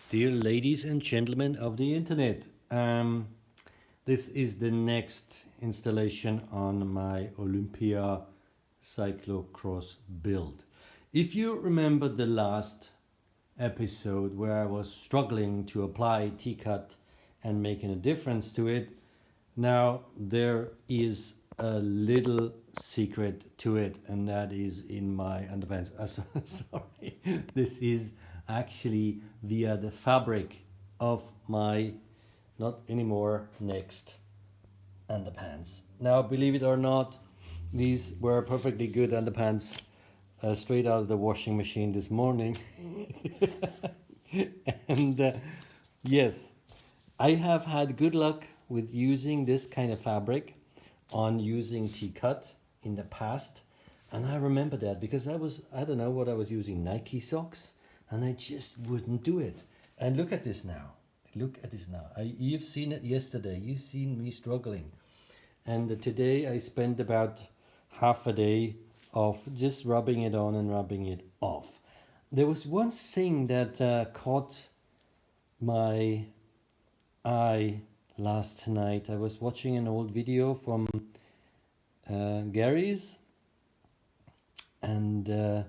Dear ladies and gentlemen of the internet, this is the next installation on my Olympia Cyclocross build. If you remember the last episode where I was struggling to apply T-cut and making a difference to it, now there is a little secret to it, and that is in my underpants. Sorry, this is actually via the fabric of my not anymore next underpants. Now, believe it or not, these were perfectly good underpants straight out of the washing machine this morning. and yes, I have had good luck with using this kind of fabric on using T-cut in the past. And I remember that because I don't know what I was using, Nike socks, and I just wouldn't do it. And look at this now. Look at this now. You've seen it yesterday. You've seen me struggling. And today I spent about half a day of just rubbing it on and rubbing it off. There was one thing that caught my eye last night. I was watching an old video from Gary's, and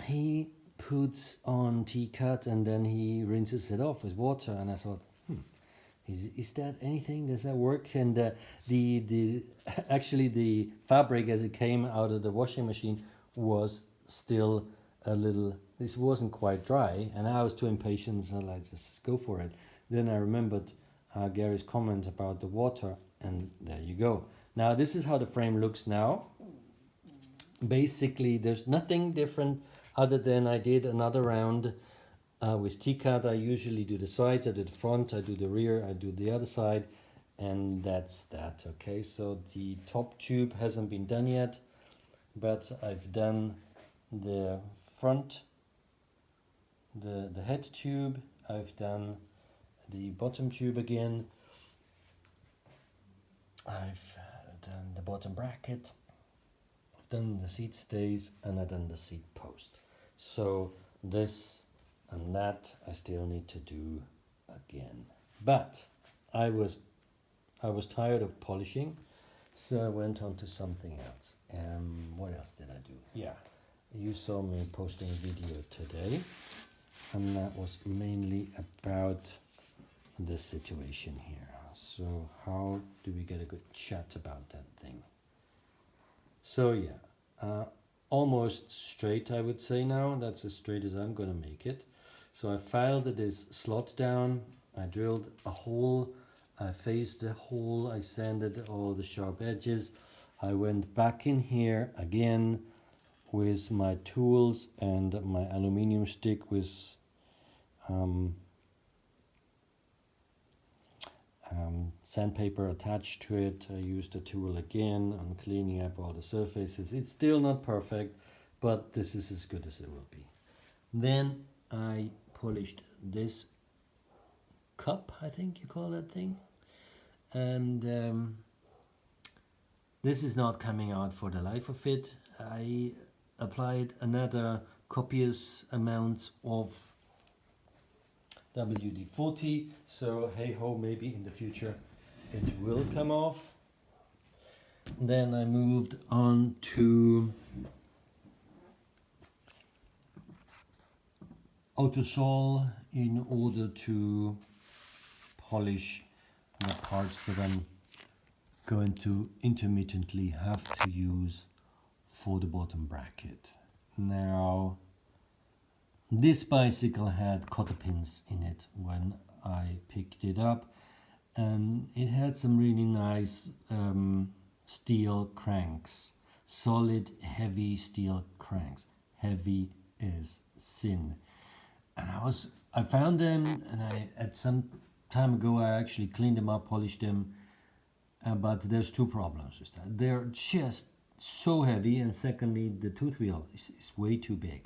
he puts on T-cut and then he rinses it off with water, and I thought, is that anything? Does that work? And the actually the fabric as it came out of the washing machine was still a little. This wasn't quite dry, and I was too impatient, so I like just go for it. Then I remembered Gary's comment about the water, and there you go. Now this is how the frame looks now. Basically, there's nothing different other than I did another round with T-cut. I usually do the sides, I do the front, I do the rear, I do the other side, and that's that. Okay, so the top tube hasn't been done yet, but I've done the front, the head tube, I've done the bottom tube again, I've done the bottom bracket, I've done the seat stays, and I've done the seat post. So this and that I still need to do again. But I was tired of polishing, so I went on to something else. What else did I do? Yeah, you saw me posting a video today, and that was mainly about this situation here. So how do we get a good chat about that thing? So yeah, almost straight, I would say now. That's as straight as I'm gonna make it. So I filed this slot down, I drilled a hole, I faced the hole, I sanded all the sharp edges. I went back in here again with my tools and my aluminium stick with sandpaper attached to it. I used the tool again on cleaning up all the surfaces. It's still not perfect, but this is as good as it will be. Then I polished this cup, I think you call that thing, and this is not coming out for the life of it. I applied another copious amounts of WD-40, so hey ho, maybe in the future it will come off. Then I moved on to Autosol in order to polish the parts that I'm going to intermittently have to use for the bottom bracket. Now, this bicycle had cotter pins in it when I picked it up, and it had some really nice steel cranks, solid heavy steel cranks, heavy as sin. And I found them, and at some time ago I actually cleaned them up, polished them, but there's two problems with that. They're just so heavy, and secondly the tooth wheel is way too big.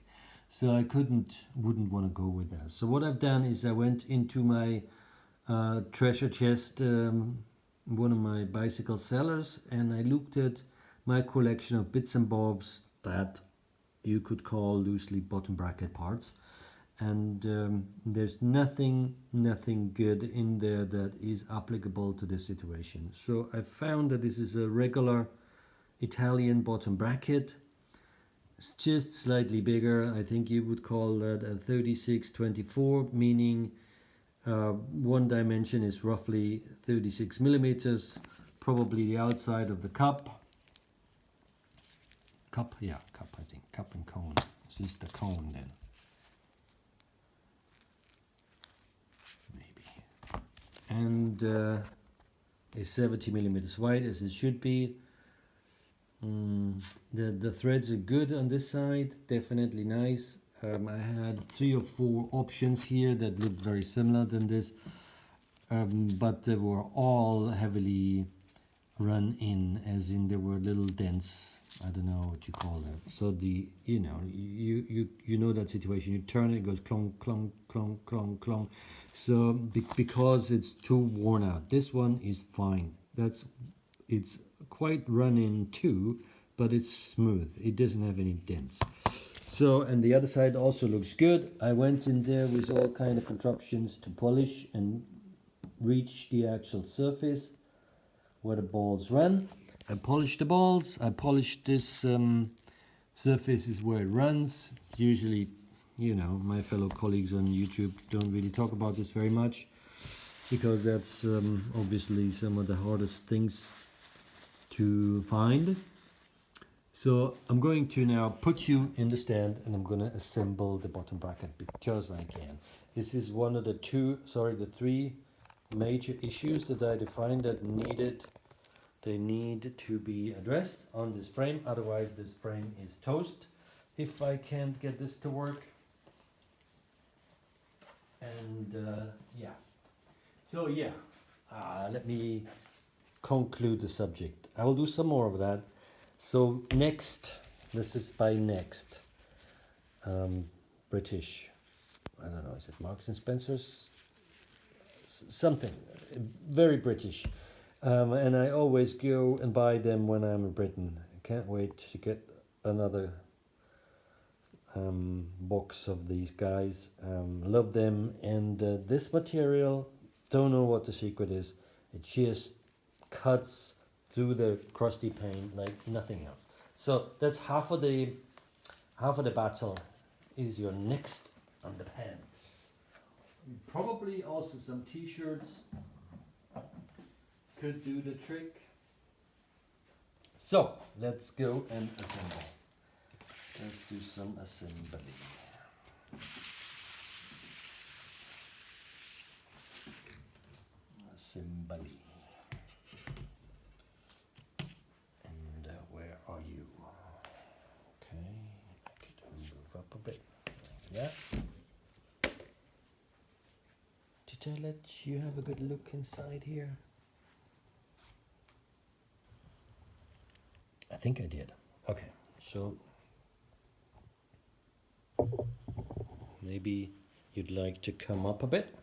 So I wouldn't want to go with that. So what I've done is I went into my treasure chest, one of my bicycle sellers, and I looked at my collection of bits and bobs that you could call loosely bottom bracket parts. and there's nothing good in there that is applicable to this situation. So I found that this is a regular Italian bottom bracket. It's just slightly bigger. I think you would call that a 36-24, meaning one dimension is roughly 36 millimeters, probably the outside of the cup, yeah, cup, I think, cup and cone. This is the cone then. And is 70 millimeters wide, as it should be. The threads are good on this side, definitely nice. I had 3 or 4 options here that looked very similar than this, but they were all heavily run in, as in there were little dents. I don't know what you call that. So you know that situation. You turn it, it goes clunk, clunk, clunk, clunk, clunk. So because it's too worn out. This one is fine. It's quite run in too, but it's smooth. It doesn't have any dents. So, and the other side also looks good. I went in there with all kind of contraptions to polish and reach the actual surface where the balls run. I polished the balls. I polished this surface is where it runs. Usually, you know, my fellow colleagues on YouTube don't really talk about this very much, because that's obviously some of the hardest things to find. So I'm going to now put you in the stand, and I'm going to assemble the bottom bracket because I can. This is one of the 3 major issues that I defined that they need to be addressed on this frame. Otherwise this frame is toast if I can't get this to work. And yeah, so yeah, let me conclude the subject. I will do some more of that. So next, this is by Next, British, I don't know, is it Marks and Spencer's? Something, very British. And I always go and buy them when I'm in Britain. I can't wait to get another box of these guys. Love them. And this material, don't know what the secret is. It just cuts through the crusty paint like nothing else. So that's half of the battle is your next underpants. Probably also some t-shirts could do the trick. So let's go and assemble. Let's do some assembly. Assembly. And where are you? Okay, I could move up a bit like that. Did I let you have a good look inside here? I think I did. Okay, so maybe you'd like to come up a bit.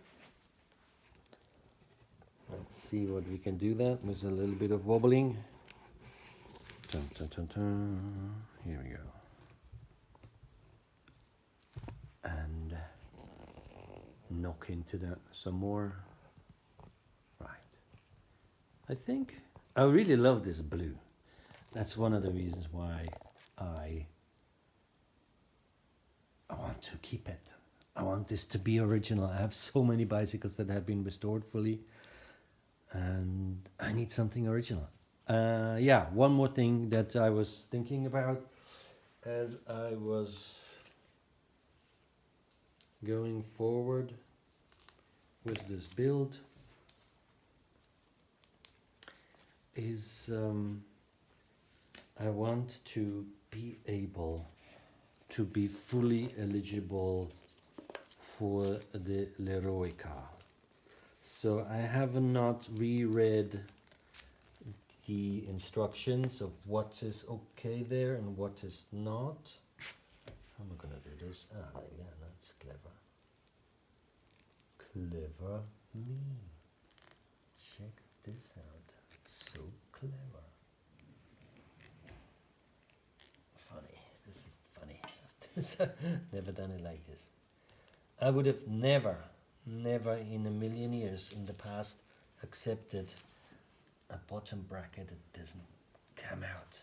Let's see what we can do that with a little bit of wobbling. Dun, dun, dun, dun. Here we go. And knock into that some more. Right. I think I really love this blue. That's one of the reasons why I want to keep it. I want this to be original. I have so many bicycles that have been restored fully, and I need something original. Yeah, one more thing that I was thinking about as I was going forward with this build is I want to be able to be fully eligible for the L'Eroica. So I have not reread the instructions of what is okay there and what is not. How am I gonna do this? Like that, that's clever. Clever me. Check this out. So clever. Funny. This is funny. Never done it like this. I would have never in a million years in the past accepted a bottom bracket that doesn't come out.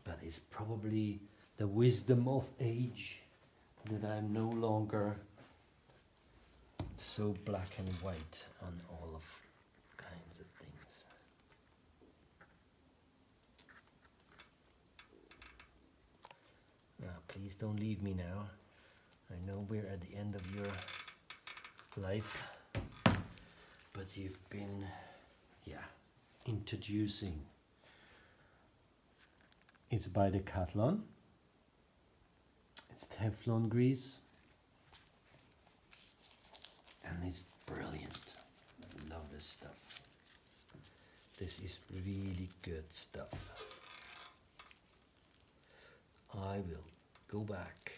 But it's probably the wisdom of age that I'm no longer so black and white on all of kinds of things. Now, please don't leave me now. I know we're at the end of your life, but you've been, introducing. It's by Decathlon. It's Teflon grease, and it's brilliant. I love this stuff. This is really good stuff. I will go back.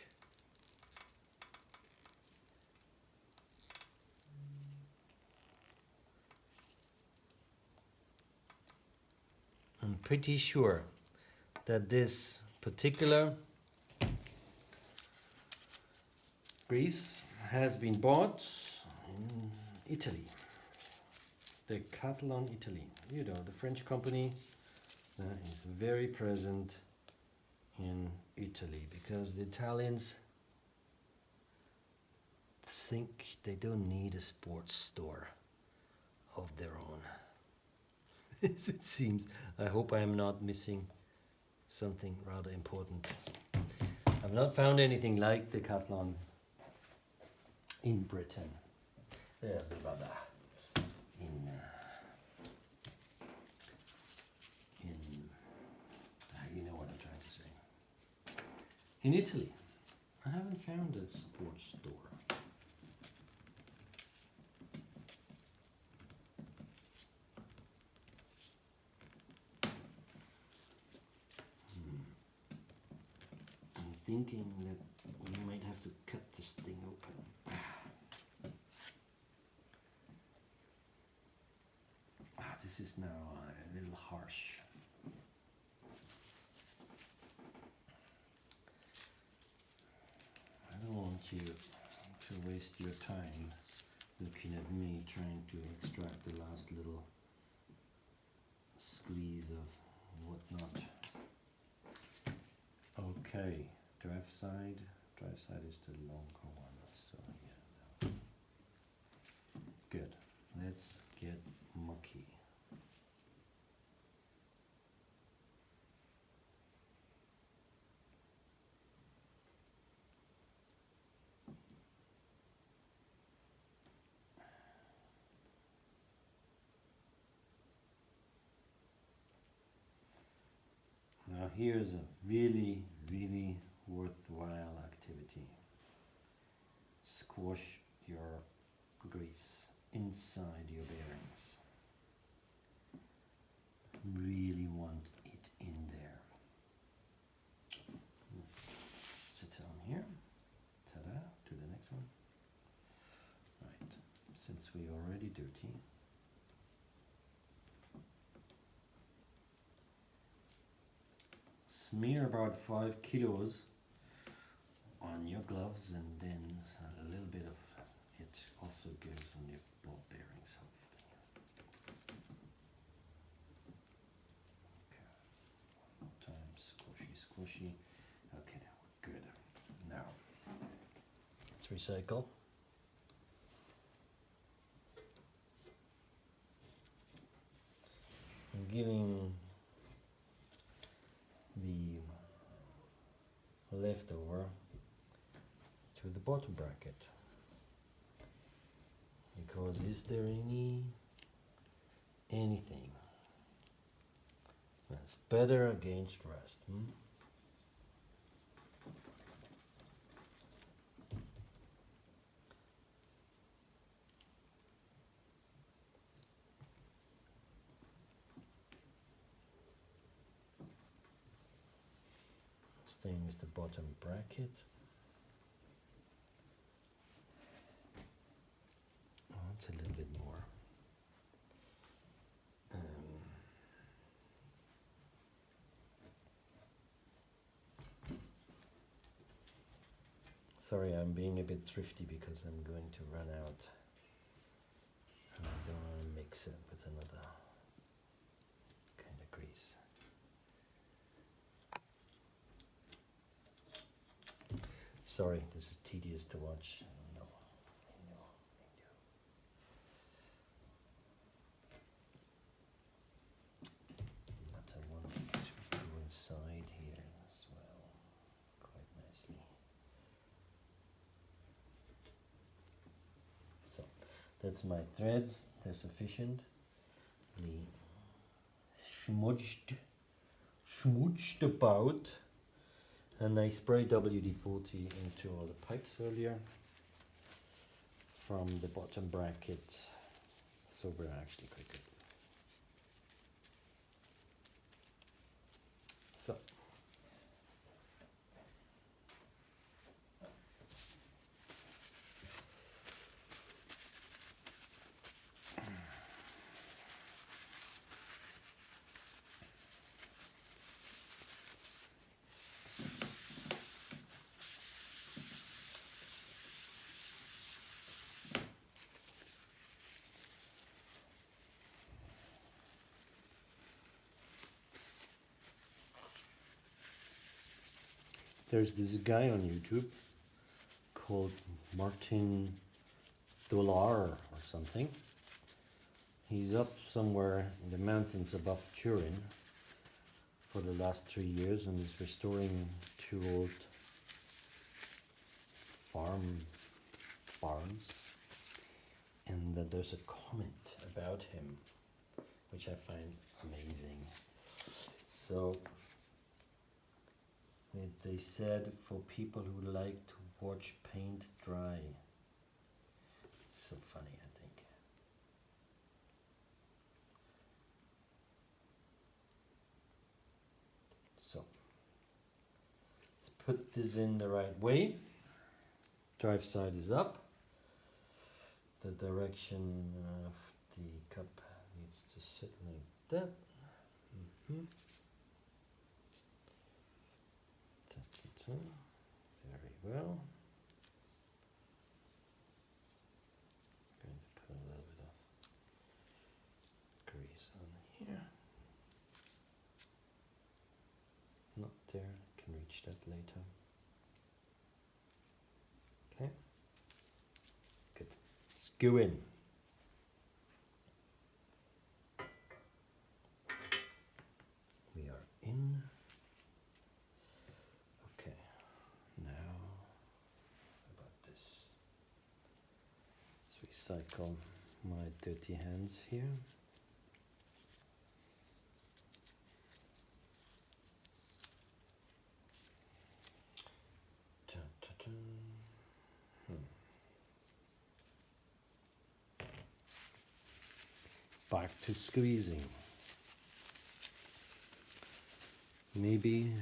I'm pretty sure that this particular grease has been bought in Italy. Decathlon Italy. You know, the French company that is very present in Italy because the Italians think they don't need a sports store of their own. It seems. I hope I am not missing something rather important. I've not found anything like Decathlon in Britain. Rather in you know what I'm trying to say. In Italy, I haven't found a sports store. I'm thinking that we might have to cut this thing open. This is now a little harsh. I don't want you to waste your time looking at me trying to extract the last little squeeze of whatnot. Okay, drive side is the longer one, so yeah. Good, let's get mucky. Now here's a really worthwhile activity. Squash your grease inside your bearings. Really want it in there. Let's sit on here. Ta-da, to the next one. Right, since we're already dirty, smear about 5 kilos on your gloves, and then a little bit of it also goes on your ball bearings, hopefully. Okay, one more time, squishy. Okay, good. Now, let's recycle. I'm giving the leftover to the bottom bracket, because is there anything that's better against rust? Staying with the bottom bracket. Oh, it's a little bit more. Sorry, I'm being a bit thrifty because I'm going to run out. And I don't want to mix it with another kind of grease. Sorry, this is tedious to watch. I know. But I want to go inside here as well, quite nicely. So, that's my threads. They're sufficiently schmudged about. And I sprayed WD-40 into all the pipes earlier from the bottom bracket, so we're actually quite good. So, there's this guy on YouTube called Martin Dollar or something. He's up somewhere in the mountains above Turin for the last 3 years and is restoring 2 old barns. And there's a comment about him which I find amazing. So they said, for people who like to watch paint dry. So funny, I think. So let's put this in the right way. Drive side is up. The direction of the cup needs to sit like that. Very well. I'm going to put a little bit of grease on here. Not there, I can reach that later. Okay. Good. Let's go in. We are in. Okay. Now about this. Let's recycle my dirty hands here. Back to squeezing. Maybe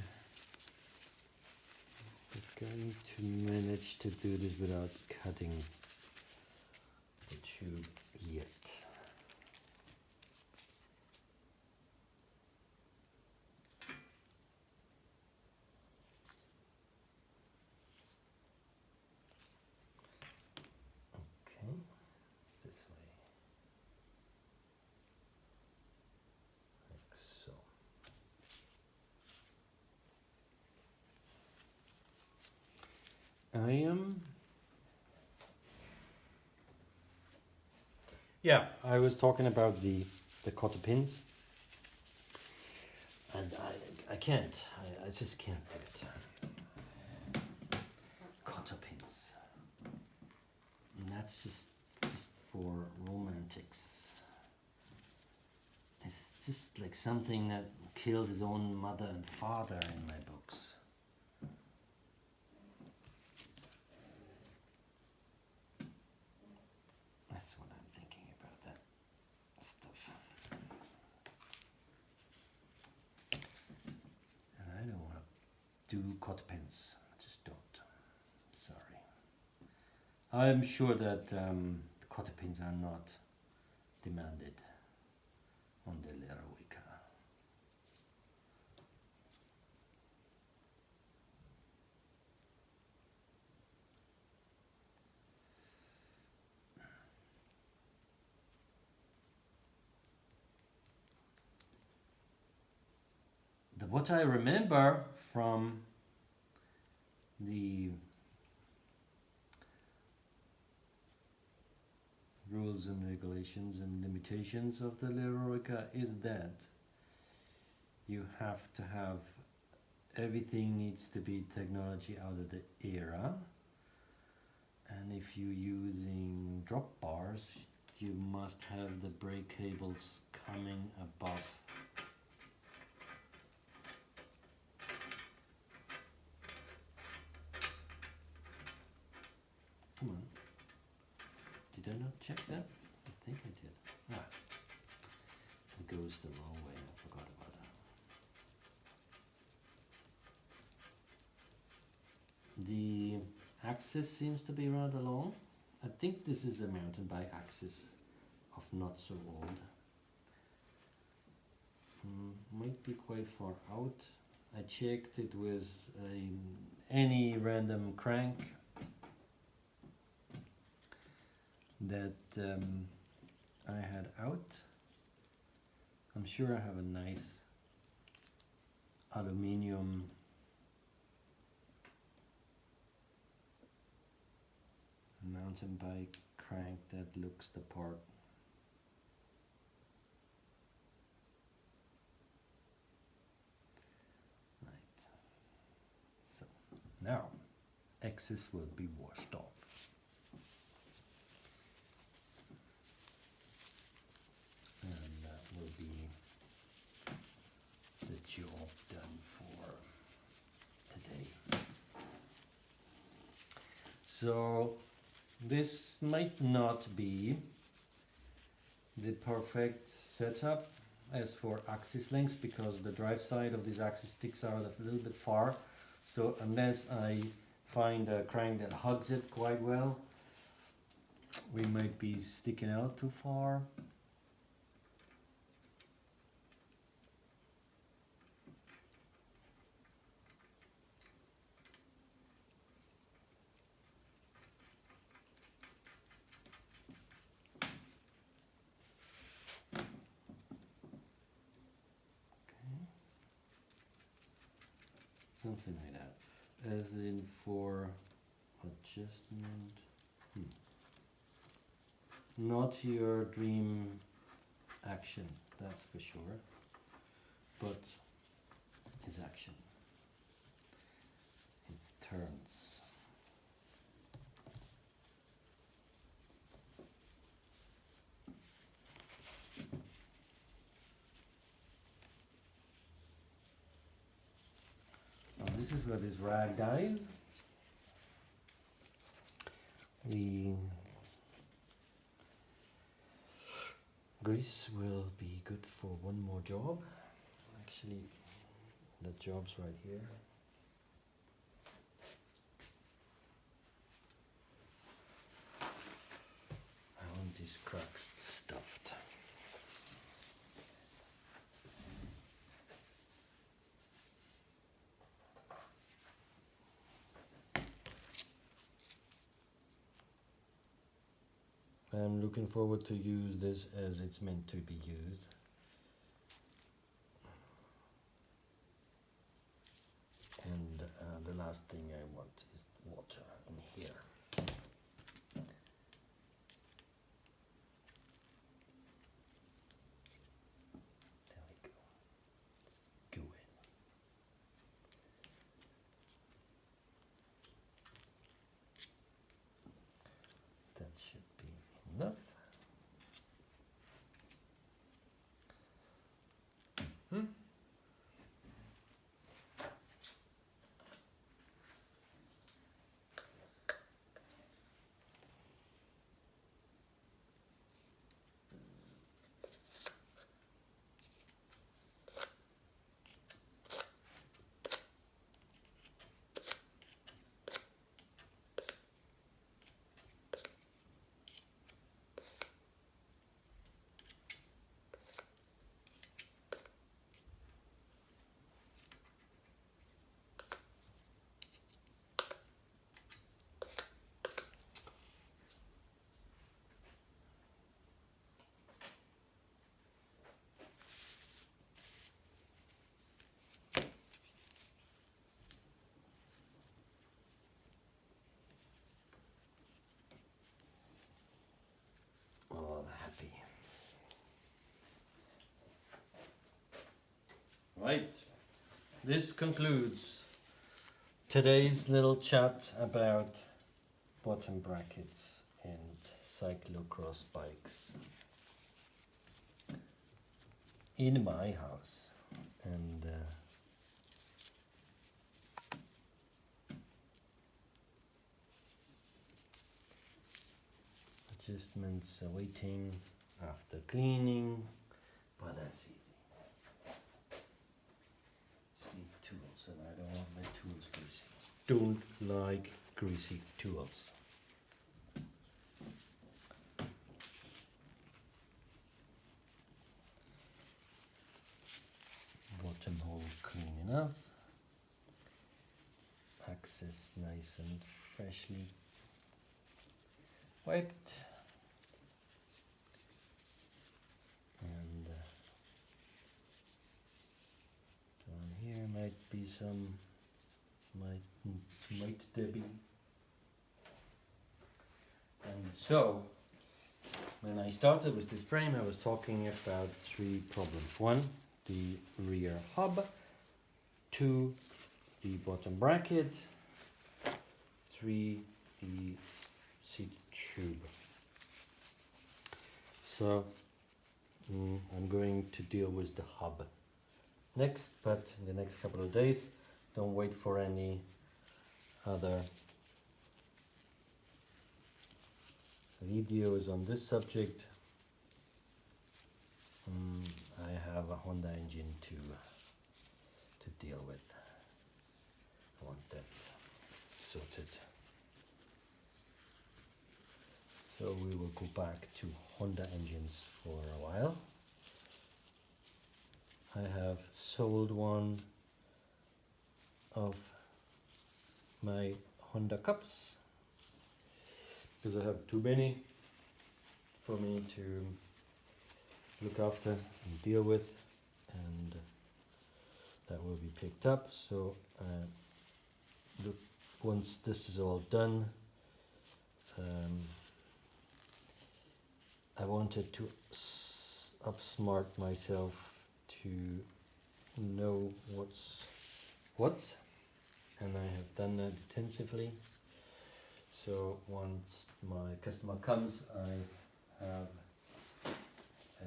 we're going to manage to do this without cutting the tube yet. Okay, this way. Like so. I was talking about the cotter pins, and I can't, I just can't do it. Cotter pins, and that's just for romantics. It's just like something that killed his own mother and father in my books. That's what I'm thinking about that stuff. And I don't want to do cotter pins. I just don't. Sorry. I'm sure that cotter pins are not demanded on the Leroica. what I remember from the rules and regulations and limitations of the Leroyca is that you have to have everything needs to be technology out of the era, and if you're using drop bars you must have the brake cables coming above. Come on. Did I not check that? I think I did. Ah, it goes the wrong way. I forgot about that. The axis seems to be rather long. I think this is a mountain bike axis of not so old. Might be quite far out. I checked it with any random crank that I had out. I'm sure I have a nice aluminium mountain bike crank that looks the part. Right. So now excess will be washed off. And that will be the job done for today. So this might not be the perfect setup as for axis lengths, because the drive side of this axis sticks out a little bit far. So unless I find a crank that hugs it quite well, we might be sticking out too far. Something like that. As in for adjustment. Not your dream action, that's for sure. But it's action. It's turns. This is where this rag dies. The grease will be good for one more job. Actually, the job's right here. I want these cracks stuffed. I'm looking forward to use this as it's meant to be used. And the last thing I want is water in here. There we go. Go in. That should be enough. Right, this concludes today's little chat about bottom brackets and cyclocross bikes in my house. And adjustments waiting after cleaning, but that's easy. Need tools, and I don't want my tools greasy. Don't like greasy tools. Bottom hole clean enough. Axis nice and freshly wiped. And down here might be some might there be. And so when I started with this frame, I was talking about 3 problems. 1, the rear hub. 2, the bottom bracket. 3, the seat tube. So I'm going to deal with the hub next, but in the next couple of days. Don't wait for any other videos on this subject. I have a Honda engine to deal with. I want that sorted. So we will go back to Honda engines for a while. I have sold one of my Honda cups because I have too many for me to look after and deal with, and that will be picked up. So look, once this is all done, I wanted to upsmart myself to know what's what, and I have done that intensively. So once my customer comes, I have a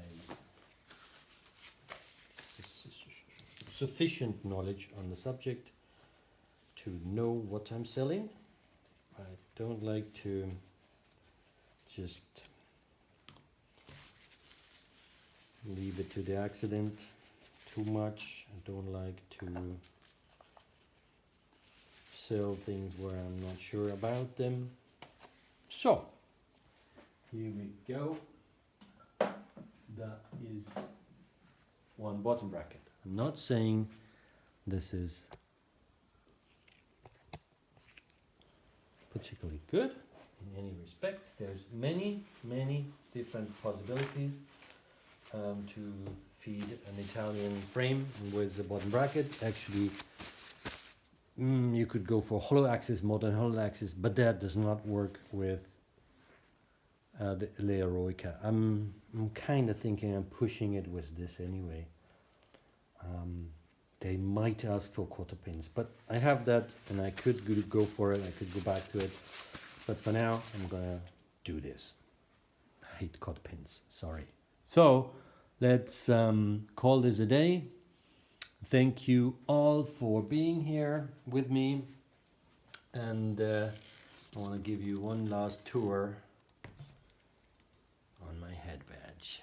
sufficient knowledge on the subject to know what I'm selling. I don't like to just leave it to the accident too much. I don't like to sell things where I'm not sure about them. So here we go. That is one bottom bracket. I'm not saying this is particularly good in any respect. There's many different possibilities to feed an Italian frame with a bottom bracket. Actually, you could go for hollow axis, modern hollow axis, but that does not work with the Leroica. I'm kind of thinking I'm pushing it with this anyway. They might ask for quarter pins, but I have that and I could go for it. I could go back to it, but for now I'm gonna do this. I hate quarter pins, sorry. So let's call this a day. Thank you all for being here with me, and I want to give you one last tour on my head badge.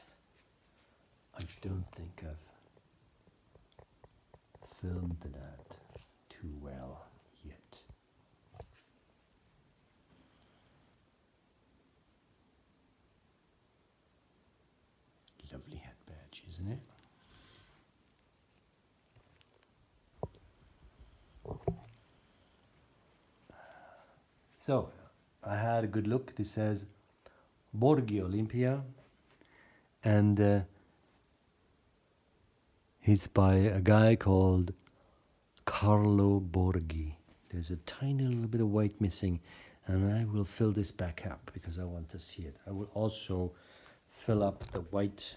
I don't think I've filmed that too well yet. Lovely head badge, isn't it? So I had a good look. This says Borghi Olympia, and it's by a guy called Carlo Borghi. There's a tiny little bit of white missing, and I will fill this back up because I want to see it. I will also fill up the white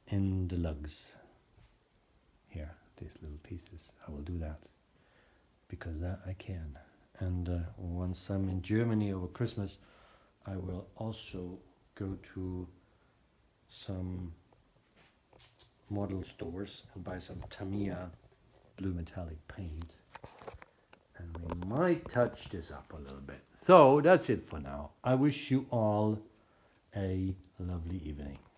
in the lugs here. these little pieces. I will do that because that I can. And once I'm in Germany over Christmas, I will also go to some model stores and buy some Tamiya blue metallic paint. And we might touch this up a little bit. So that's it for now. I wish you all a lovely evening.